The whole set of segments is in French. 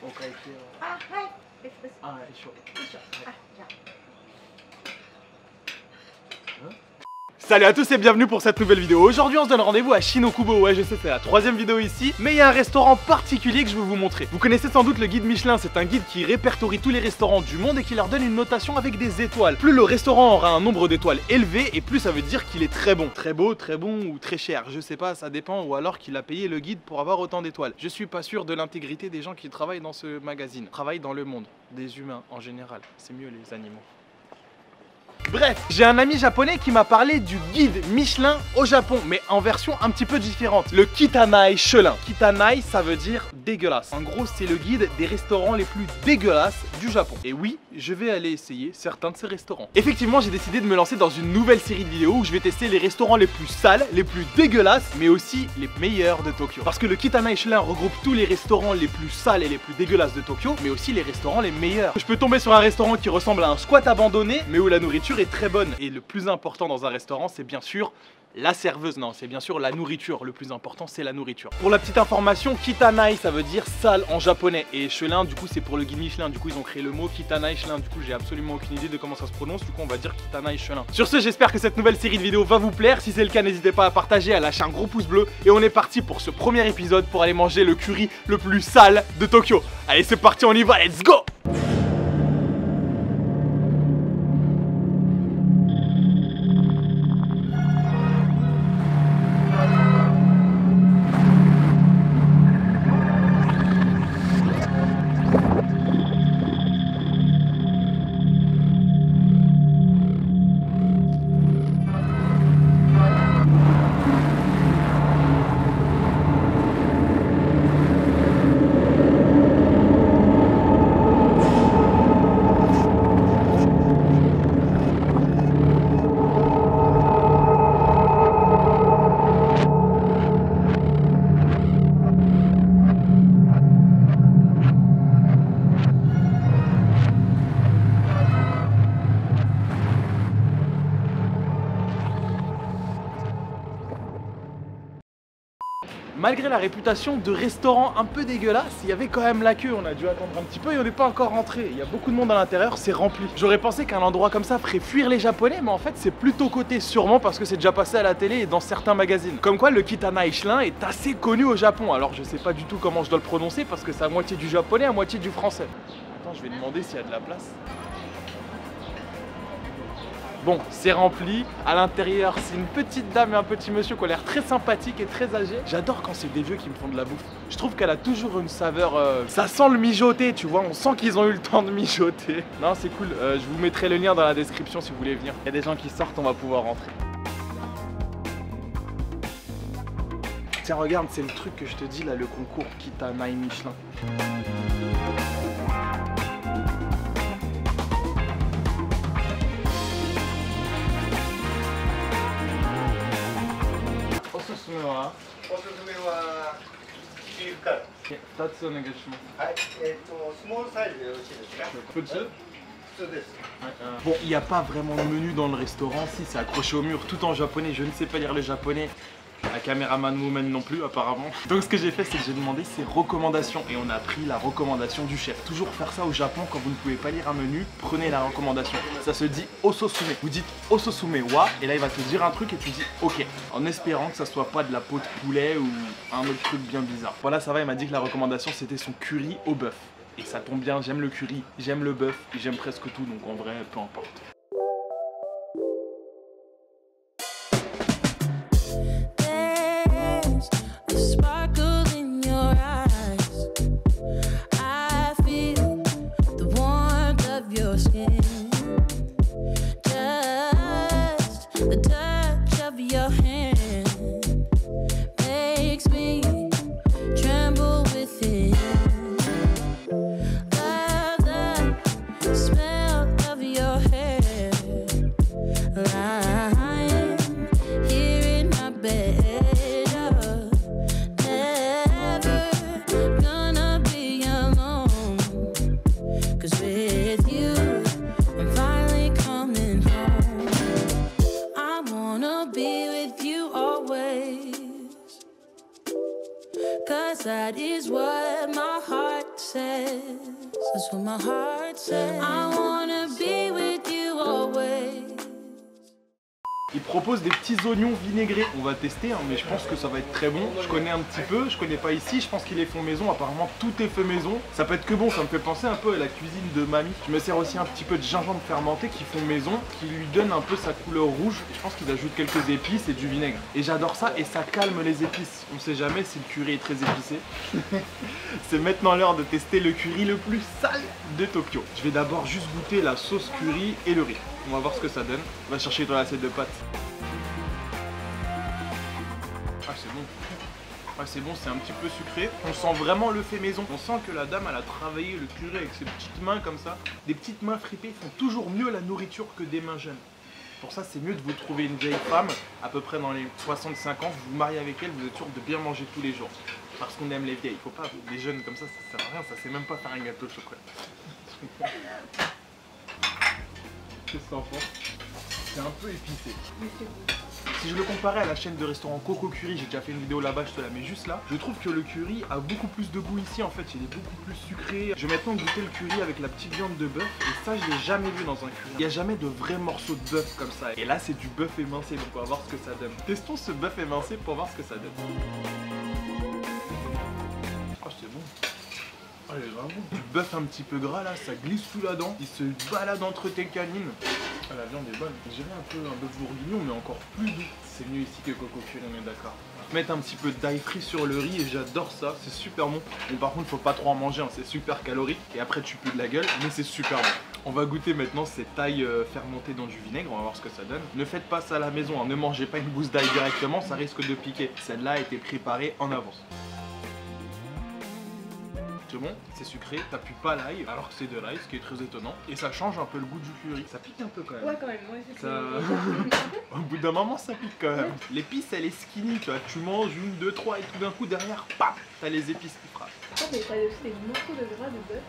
お会計は。あ、はい。別です。あ、一緒。よいしょ。あ、じゃあ。Salut à tous et bienvenue pour cette nouvelle vidéo. Aujourd'hui on se donne rendez-vous à Shinokubo. Ouais, je sais, c'est la troisième vidéo ici, mais il y a un restaurant particulier que je veux vous montrer. Vous connaissez sans doute le guide Michelin. C'est un guide qui répertorie tous les restaurants du monde et qui leur donne une notation avec des étoiles. Plus le restaurant aura un nombre d'étoiles élevé, et plus ça veut dire qu'il est très bon. Très beau, très bon ou très cher, je sais pas, ça dépend. Ou alors qu'il a payé le guide pour avoir autant d'étoiles. Je suis pas sûr de l'intégrité des gens qui travaillent dans ce magazine. Travaillent dans le monde, des humains en général. C'est mieux les animaux. Bref, j'ai un ami japonais qui m'a parlé du guide Michelin au Japon, mais en version un petit peu différente. Le Kitanai Shelin. Kitanai, ça veut dire dégueulasse. En gros, c'est le guide des restaurants les plus dégueulasses du Japon. Et oui, je vais aller essayer certains de ces restaurants. Effectivement, j'ai décidé de me lancer dans une nouvelle série de vidéos où je vais tester les restaurants les plus sales, les plus dégueulasses, mais aussi les meilleurs de Tokyo. Parce que le Kitanai Shelin regroupe tous les restaurants les plus sales et les plus dégueulasses de Tokyo, mais aussi les restaurants les meilleurs. Je peux tomber sur un restaurant qui ressemble à un squat abandonné, mais où la nourriture est très bonne. Et le plus important dans un restaurant, c'est bien sûr la serveuse. Non, c'est bien sûr la nourriture. Le plus important, c'est la nourriture. Pour la petite information, Kitanai, ça veut dire sale en japonais. Et Shelin, du coup, c'est pour le guide Michelin. Du coup, ils ont créé le mot Kitanai Shelin. Du coup, j'ai absolument aucune idée de comment ça se prononce. Du coup, on va dire Kitanai Shelin. Sur ce, j'espère que cette nouvelle série de vidéos va vous plaire. Si c'est le cas, n'hésitez pas à partager, à lâcher un gros pouce bleu. Et on est parti pour ce premier épisode pour aller manger le curry le plus sale de Tokyo. Allez, c'est parti, on y va, let's go! Malgré la réputation de restaurant un peu dégueulasse, il y avait quand même la queue. On a dû attendre un petit peu et on n'est pas encore rentré. Il y a beaucoup de monde à l'intérieur, c'est rempli. J'aurais pensé qu'un endroit comme ça ferait fuir les Japonais, mais en fait c'est plutôt coté, sûrement parce que c'est déjà passé à la télé et dans certains magazines. Comme quoi le Kitanai Shelin est assez connu au Japon. Alors je sais pas du tout comment je dois le prononcer parce que c'est à moitié du japonais, à moitié du français. Attends, je vais demander s'il y a de la place. Bon, c'est rempli. À l'intérieur, c'est une petite dame et un petit monsieur qui ont l'air très sympathiques et très âgés. J'adore quand c'est des vieux qui me font de la bouffe. Je trouve qu'elle a toujours une saveur... Ça sent le mijoter, tu vois. On sent qu'ils ont eu le temps de mijoter. Non, c'est cool. Je vous mettrai le lien dans la description si vous voulez venir. Il y a des gens qui sortent, on va pouvoir rentrer. Tiens, regarde, c'est le truc que je te dis là, le concours Kitanai Michelin. Bon, il n'y a pas vraiment de menu dans le restaurant, si c'est accroché au mur tout en japonais, je ne sais pas lire le japonais. La caméraman woman non plus apparemment. Donc ce que j'ai fait, c'est que j'ai demandé ses recommandations et on a pris la recommandation du chef. Toujours faire ça au Japon, quand vous ne pouvez pas lire un menu, prenez la recommandation. Ça se dit ososume. Vous dites ososume wa et là il va te dire un truc et tu dis ok. En espérant que ça soit pas de la peau de poulet ou un autre truc bien bizarre. Voilà, ça va, il m'a dit que la recommandation c'était son curry au bœuf. Et ça tombe bien, j'aime le curry, j'aime le bœuf, j'aime presque tout, donc en vrai, peu importe. Smell of your hair. That's what my heart says. I wanna be with you always. Il propose des petits oignons vinaigrés. On va tester, hein, mais je pense que ça va être très bon. Je connais un petit peu, je connais pas ici. Je pense qu'ils les font maison. Apparemment, tout est fait maison. Ça peut être que bon. Ça me fait penser un peu à la cuisine de mamie. Je me sers aussi un petit peu de gingembre fermenté qu'ils font maison, qui lui donne un peu sa couleur rouge. Et je pense qu'ils ajoutent quelques épices et du vinaigre. Et j'adore ça et ça calme les épices. On sait jamais si le curry est très épicé. C'est maintenant l'heure de tester le curry le plus sale de Tokyo. Je vais d'abord juste goûter la sauce curry et le riz. On va voir ce que ça donne. On va chercher dans l'assiette de pâtes. Ah c'est bon. Ah c'est bon, c'est un petit peu sucré. On sent vraiment le fait maison. On sent que la dame elle a travaillé le curry avec ses petites mains comme ça. Des petites mains fripées font toujours mieux la nourriture que des mains jeunes. Pour ça c'est mieux de vous trouver une vieille femme, à peu près dans les 65 ans, vous vous mariez avec elle, vous êtes sûr de bien manger tous les jours. Parce qu'on aime les vieilles. Faut pas, les jeunes comme ça sert à rien, ça sait même pas faire un gâteau de chocolat. Qu'est-ce que t'en penses? C'est un peu épicé. Si je le comparais à la chaîne de restaurant Coco Curry, j'ai déjà fait une vidéo là-bas, je te la mets juste là. Je trouve que le curry a beaucoup plus de goût ici en fait, il est beaucoup plus sucré. Je vais maintenant goûter le curry avec la petite viande de bœuf et ça je l'ai jamais vu dans un curry. Il n'y a jamais de vrais morceaux de bœuf comme ça. Et là c'est du bœuf émincé, donc on va voir ce que ça donne. Testons ce bœuf émincé pour voir ce que ça donne. Oh c'est bon. Oh, il est vraiment bon. Du bœuf un petit peu gras là, ça glisse sous la dent. Il se balade entre tes canines. Ah, la viande est bonne. J'ai un peu un bœuf bourguignon, mais encore plus doux. C'est mieux ici que Coco Curry, on est d'accord. Mettre un petit peu d'ail frit sur le riz et j'adore ça, c'est super bon. Mais par contre, faut pas trop en manger, hein. C'est super calorique. Et après, tu pues de la gueule, mais c'est super bon. On va goûter maintenant cette ail fermentée dans du vinaigre, on va voir ce que ça donne. Ne faites pas ça à la maison, hein. Ne mangez pas une gousse d'ail directement, ça risque de piquer. Celle-là a été préparée en avance. C'est bon, c'est sucré, t'appuies pas l'ail alors que c'est de l'ail, ce qui est très étonnant. Et ça change un peu le goût du curry. Ça pique un peu quand même. Ouais, quand même, ouais, Ça... Au bout d'un moment, ça pique quand même. L'épice, elle est skinny, tu vois. Tu manges une, deux, trois et tout d'un coup, derrière, paf, t'as les épices qui frappent. Oh, mais t'as aussi des morceaux de gras de bœuf.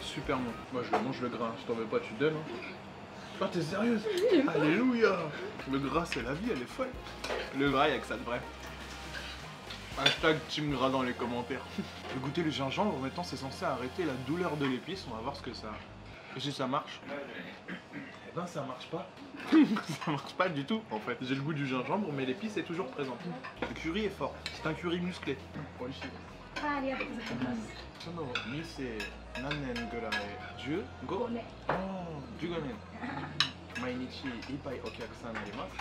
Super bon. Moi, je le mange le gras. Si t'en veux pas, tu donnes. Oh, t'es sérieuse? Alléluia. Le gras, c'est la vie, elle est folle. Le gras, y'a que ça de vrai. Hashtag Team Gras dans les commentaires. Je vais goûter le gingembre, maintenant c'est censé arrêter la douleur de l'épice, on va voir ce que ça... Et si ça marche? Eh ben ça marche pas. Ça marche pas du tout en fait. J'ai le goût du gingembre mais l'épice est toujours présente. Le curry est fort, c'est un curry musclé. Ah, Mise nanen gurai ju go? Oh, 15 年. Mainichi ippai okiakusan arimasu.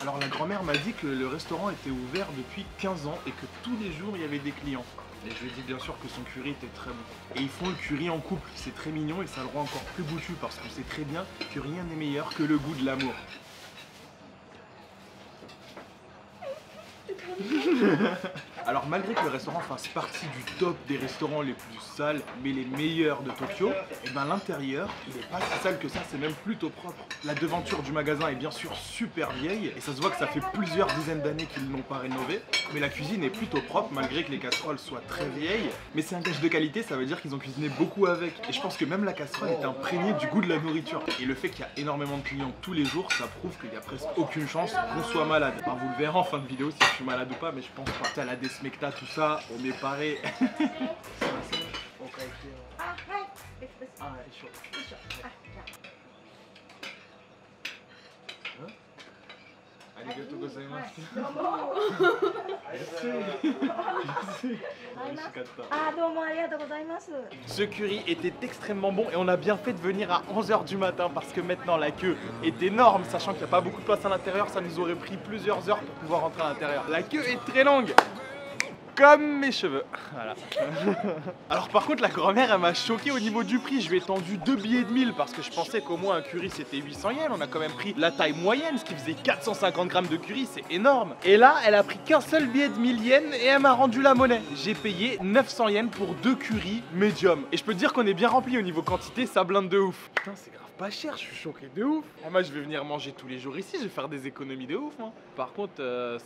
Alors la grand-mère m'a dit que le restaurant était ouvert depuis 15 ans et que tous les jours il y avait des clients. Et je lui ai dit bien sûr que son curry était très bon. Et ils font le curry en couple, c'est très mignon et ça le rend encore plus goûtu parce qu'on sait très bien que rien n'est meilleur que le goût de l'amour. Alors malgré que le restaurant fasse partie du top des restaurants les plus sales, mais les meilleurs de Tokyo, et ben l'intérieur, il est pas si sale que ça, c'est même plutôt propre. La devanture du magasin est bien sûr super vieille, et ça se voit que ça fait plusieurs dizaines d'années qu'ils ne l'ont pas rénové, mais la cuisine est plutôt propre malgré que les casseroles soient très vieilles, mais c'est un gage de qualité, ça veut dire qu'ils ont cuisiné beaucoup avec, et je pense que même la casserole est imprégnée du goût de la nourriture. Et le fait qu'il y a énormément de clients tous les jours, ça prouve qu'il y a presque aucune chance qu'on soit malade. Enfin, vous le verrez en fin de vidéo si je suis malade ou pas, mais je pense pas. T'as la desmecta, tout ça, on est paré. Ah, ouais. Ah, chaud. Ah, Arigatou gozaimasu. Ce curry était extrêmement bon et on a bien fait de venir à 11 h du matin parce que maintenant la queue est énorme, sachant qu'il n'y a pas beaucoup de place à l'intérieur, ça nous aurait pris plusieurs heures pour pouvoir rentrer à l'intérieur. La queue est très longue, comme mes cheveux. Voilà. Alors par contre la grand-mère elle m'a choqué au niveau du prix. Je lui ai tendu 2 billets de 1000 parce que je pensais qu'au moins un curry c'était 800 yens. On a quand même pris la taille moyenne, ce qui faisait 450 grammes de curry, c'est énorme. Et là elle a pris qu'un seul billet de 1000 yens et elle m'a rendu la monnaie. J'ai payé 900 yens pour 2 curry médium. Et je peux te dire qu'on est bien rempli au niveau quantité, ça blinde de ouf. Putain c'est grave pas cher, je suis choqué de ouf. Ah, moi je vais venir manger tous les jours ici, je vais faire des économies de ouf. Hein. Par contre,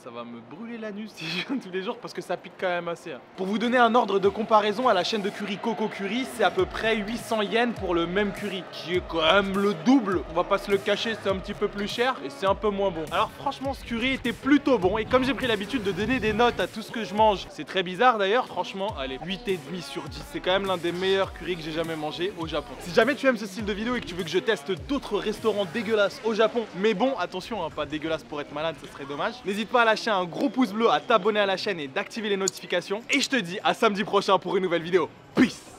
ça va me brûler l'anus si je viens tous les jours parce que ça pique quand même assez. Hein. Pour vous donner un ordre de comparaison, à la chaîne de curry Coco Curry, c'est à peu près 800 yens pour le même curry, qui est quand même le double. On va pas se le cacher, c'est un petit peu plus cher et c'est un peu moins bon. Alors franchement, ce curry était plutôt bon et comme j'ai pris l'habitude de donner des notes à tout ce que je mange, c'est très bizarre d'ailleurs, franchement, allez, 8,5 sur 10. C'est quand même l'un des meilleurs currys que j'ai jamais mangé au Japon. Si jamais tu aimes ce style de vidéo et que tu veux que je teste d'autres restaurants dégueulasses au Japon, mais bon, attention, hein, pas dégueulasse pour être malade, ce serait dommage. N'hésite pas à lâcher un gros pouce bleu, à t'abonner à la chaîne et d'activer les notifications. Et je te dis à samedi prochain pour une nouvelle vidéo. Peace!